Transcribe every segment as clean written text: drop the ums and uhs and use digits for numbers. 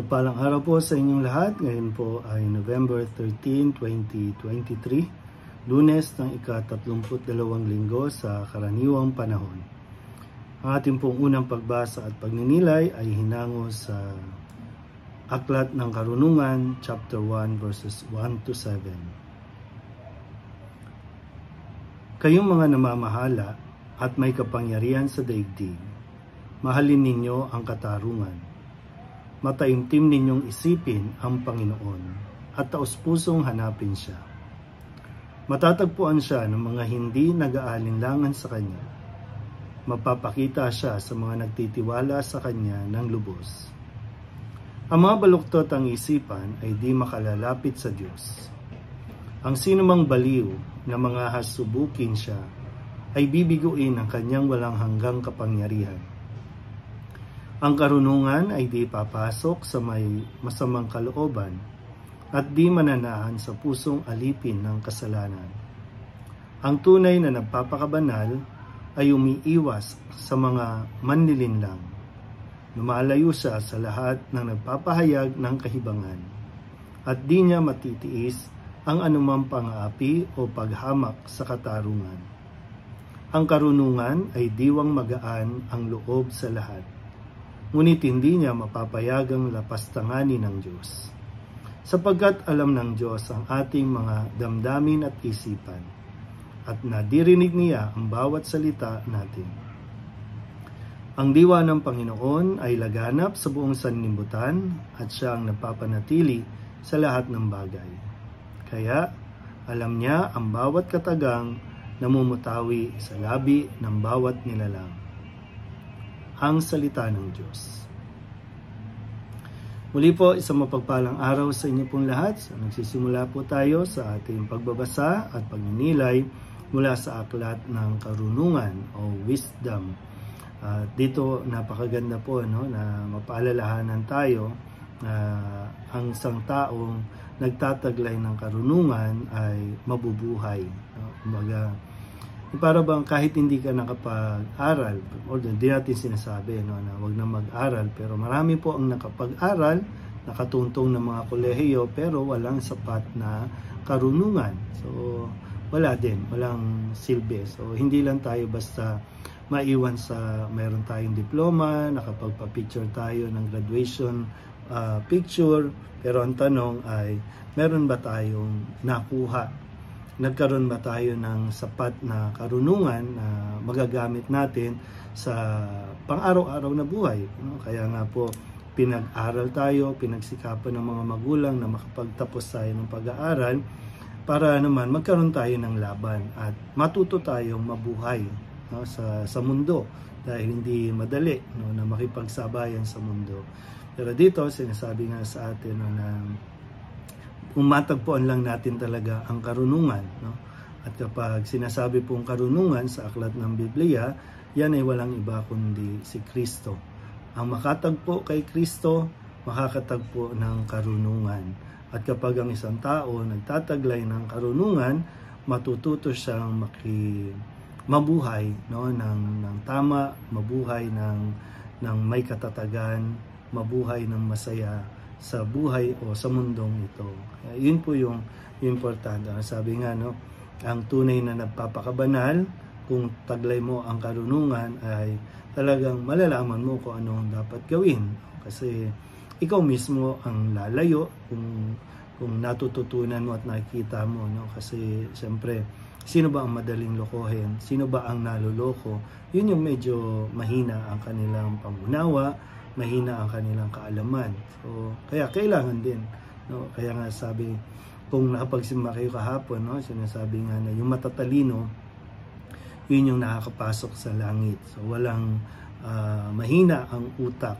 Mapagpalang araw po sa inyong lahat. Ngayon po ay November 13, 2023, Lunes ng ika-32 linggo sa karaniwang panahon. Ang ating pong unang pagbasa at pagninilay ay hinango sa Aklat ng Karunungan, chapter 1, verses 1 to 7. Kayong mga namamahala at may kapangyarihan sa daigdig, mahalin ninyo ang katarungan. Mataimtim ninyong isipin ang Panginoon at taos-pusong hanapin siya. Matatagpuan siya ng mga hindi nag-aalinlangan sa Kanya. Mapapakita siya sa mga nagtitiwala sa Kanya ng lubos. Ang mga baluktot ang isipan ay di makalalapit sa Diyos. Ang sinumang baliw na mga hasubukin siya ay bibiguin ng Kanyang walang hanggang kapangyarihan. Ang karunungan ay di papasok sa may masamang kalooban at di mananahan sa pusong alipin ng kasalanan. Ang tunay na nagpapakabanal ay umiiwas sa mga manlilinlang. Lumalayo siya sa lahat ng nagpapahayag ng kahibangan at di niya matitiis ang anumang pang-aapi o paghamak sa katarungan. Ang karunungan ay diwang magaan ang loob sa lahat. Ngunit hindi niya mapapayagang lapastanganin ng Diyos. Sapagkat alam ng Diyos ang ating mga damdamin at isipan, at nadirinig niya ang bawat salita natin. Ang diwa ng Panginoon ay laganap sa buong sanlibutan at siya ang napapanatili sa lahat ng bagay. Kaya alam niya ang bawat katagang namumutawi sa labi ng bawat nilalang. Ang salita ng Diyos. Muli po, isang mapagpalang araw sa inyo pong lahat. So, nagsisimula po tayo sa ating pagbabasa at pagninilay mula sa Aklat ng Karunungan o Wisdom. Dito napakaganda po na mapaalalahanan tayo na ang isang taong nagtataglay ng karunungan ay mabubuhay. Kumbaga, para bang kahit hindi ka nakapag-aral, although hindi natin sinasabi na wag na mag-aral, pero marami po ang nakapag-aral, nakatuntong ng mga kolehiyo, pero walang sapat na karunungan. So, walang silbi. So, hindi lang tayo basta maiwan sa mayroon tayong diploma, nakapagpa-picture tayo ng graduation picture, pero ang tanong ay, meron ba tayong nakuha? Nagkaroon ba tayo ng sapat na karunungan na magagamit natin sa pang-araw-araw na buhay? Kaya nga po, pinag-aral tayo, pinagsikapan ng mga magulang na makapagtapos tayo ng pag-aaral para naman magkaroon tayo ng laban at matuto tayong mabuhay sa mundo dahil hindi madali na makipagsabayan sa mundo. Pero dito, sinasabi nga sa atin na matagpuan lang natin talaga ang karunungan. At kapag sinasabi pong karunungan sa aklat ng Biblia, yan ay walang iba kundi si Kristo. Ang makatagpo kay Kristo, makakatagpo ng karunungan. At kapag ang isang tao nagtataglay ng karunungan, matututo siyang mabuhay ng tama, mabuhay ng may katatagan, mabuhay ng masaya sa buhay o sa mundong ito. Yun po yung importante. Sabi nga, ang tunay na nagpapakabanal, kung taglay mo ang karunungan, ay talagang malalaman mo kung anong dapat gawin. Kasi ikaw mismo ang lalayo kung natututunan mo at nakikita mo. Kasi siyempre, sino ba ang madaling lokohin? Sino ba ang naloloko? Yun yung medyo mahina ang kanilang pangunawa, mahina ang kanilang kaalaman. So, kaya kailangan din. Kaya nga sabi, kung nakapagsimba kayo kahapon, sinasabi nga na yung matatalino, yun yung nakakapasok sa langit. So, walang mahina ang utak.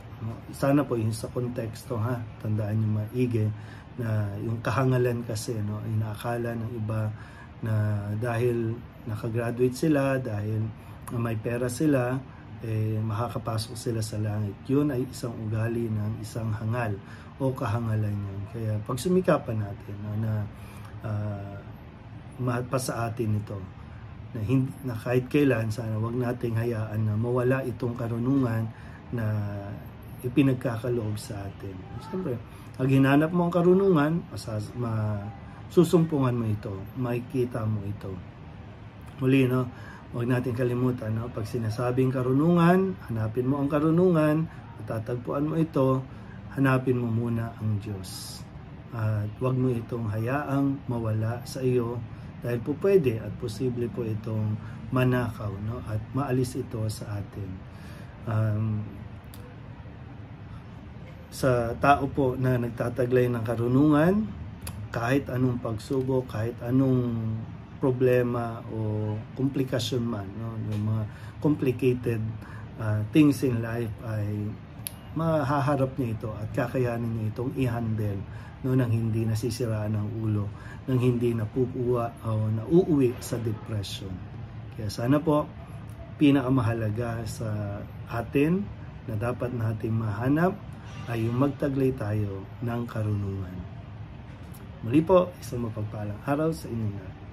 Sana po yun sa konteksto, tandaan nyo maigi, na yung kahangalan kasi, inaakala ng iba na dahil nakagraduate sila, dahil may pera sila, makakapasok sila sa langit. Yun ay isang ugali ng isang hangal o kahangalan yun. Kaya pag sumikapan natin na mapasa atin ito, na kahit kailan sana wag nating hayaan na mawala itong karunungan na ipinagkakaloob sa atin. Siyempre, pag hinanap mo ang karunungan, susumpungan mo ito, makikita mo ito. Muli, no? Huwag natin kalimutan, no? Pag sinasabing karunungan, hanapin mo ang karunungan, matatagpuan mo ito, hanapin mo muna ang Diyos. At huwag mo itong hayaang mawala sa iyo dahil po pwede at posible po itong manakaw, no? At maalis ito sa atin. Sa tao po na nagtataglay ng karunungan, kahit anong pagsubok, kahit anong problema o komplikasyon man, no? Yung mga complicated things in life ay mahaharap niya ito at kakayanin niya itong i-handle, no, nang hindi nasisiraan ng ulo, nang hindi napupuwa o nauuwi sa depression. Kaya sana po, pinakamahalaga sa atin na dapat nating mahanap ay yung magtaglay tayo ng karunungan. Muli po, isang mapagpalang araw sa inyo lahat.